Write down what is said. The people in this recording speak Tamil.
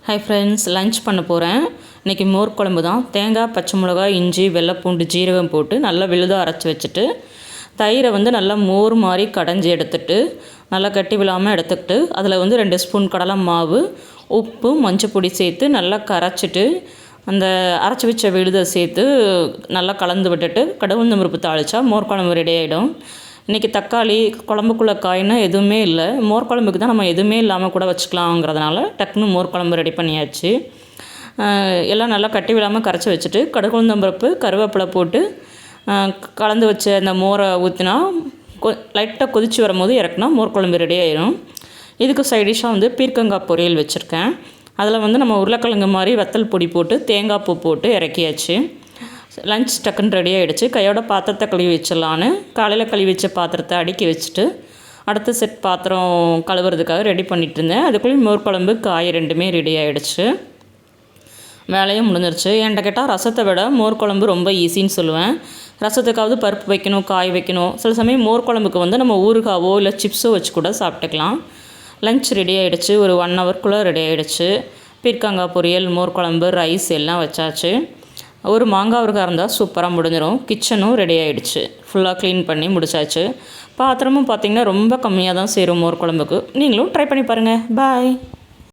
ஹாய் ஃப்ரெண்ட்ஸ், லஞ்ச் பண்ண போகிறேன். இன்றைக்கி மோர் குழம்பு தான். தேங்காய், பச்சை மிளகாய், இஞ்சி, வெள்ளைப்பூண்டு, ஜீரகம் போட்டு நல்லா விழுதாக அரைச்சி வச்சுட்டு, தயிரை நல்லா மோர் மாதிரி கடைஞ்சி எடுத்துட்டு, நல்லா கட்டி விழாமல் எடுத்துக்கிட்டு, அதில் 2 ஸ்பூன் கடலை மாவு, உப்பு, மஞ்சள் பொடி சேர்த்து நல்லா கரைச்சிட்டு, அந்த அரைச்சி வச்ச விழுதை சேர்த்து நல்லா கலந்து விட்டுட்டு கடவுள் பருப்பு தாளித்தா மோர் குழம்பு ரெடி ஆகிடும். இன்றைக்கி தக்காளி குழம்புக்குள்ளே காய்னா எதுவுமே இல்லை. மோர் குழம்புக்கு தான் நம்ம எதுவுமே இல்லாமல் கூட வச்சுக்கலாங்கிறதுனால டக்குன்னு மோர் குழம்பு ரெடி பண்ணியாச்சு. எல்லாம் நல்லா கட்டி விடாமல் கரைச்சி வச்சுட்டு கடுகுளுந்தம்பருப்பு, கருவேப்பிலை போட்டு கலந்து வச்ச அந்த மோரை ஊற்றினா லைட்டாக கொதித்து வரும்போது இறக்குனா மோர் குழம்பு ரெடி ஆயிடும். இதுக்கு சைடிஷாக பீர்க்கங்காய் பொரியல் வச்சுருக்கேன். அதில் நம்ம உருளைக்கிழங்கு மாதிரி வத்தல் பொடி போட்டு தேங்காய் பூ போட்டு இறக்கியாச்சு. லஞ்ச் டக்குன்னு ரெடி ஆகிடுச்சு. கையோட பாத்திரத்தை கழுவி வச்சிடலான்னு காலையில் கழுவி வச்ச பாத்திரத்தை அடுக்கி வச்சுட்டு அடுத்த செட் பாத்திரம் கழுவுறதுக்காக ரெடி பண்ணிகிட்டு இருந்தேன். அதுக்குள்ளேயும் மோர் குழம்பு, காய் ரெண்டுமே ரெடி ஆகிடுச்சு. வேலையும் முடிஞ்சிருச்சு. என்கிட்ட கேட்டால் ரசத்தை விட மோர் குழம்பு ரொம்ப ஈஸின்னு சொல்லுவேன். ரசத்துக்காவது பருப்பு வைக்கணும், காய் வைக்கணும். சில சமயம் மோர் குழம்புக்கு நம்ம ஊறுகாவோ இல்லை சிப்ஸோ வச்சு கூட சாப்பிட்டுக்கலாம். லஞ்ச் ரெடி ஆகிடுச்சு. ஒரு 1 ஹவர்க்குள்ளே ரெடி ஆகிடுச்சு. பீர்க்கங்காய் பொரியல், மோர் குழம்பு, ரைஸ் எல்லாம் வச்சாச்சு. ஒரு மாங்காய் ஊறுகாய் இருந்தால் சூப்பராக முடிஞ்சிடும். கிச்சனும் ரெடி ஆகிடுச்சு. ஃபுல்லாக க்ளீன் பண்ணி முடிச்சாச்சு. பாத்திரமும் பார்த்திங்கன்னா ரொம்ப கம்மியாக தான் சேரும் மோர் குழம்புக்கு. நீங்களும் ட்ரை பண்ணி பாருங்கள். பாய்.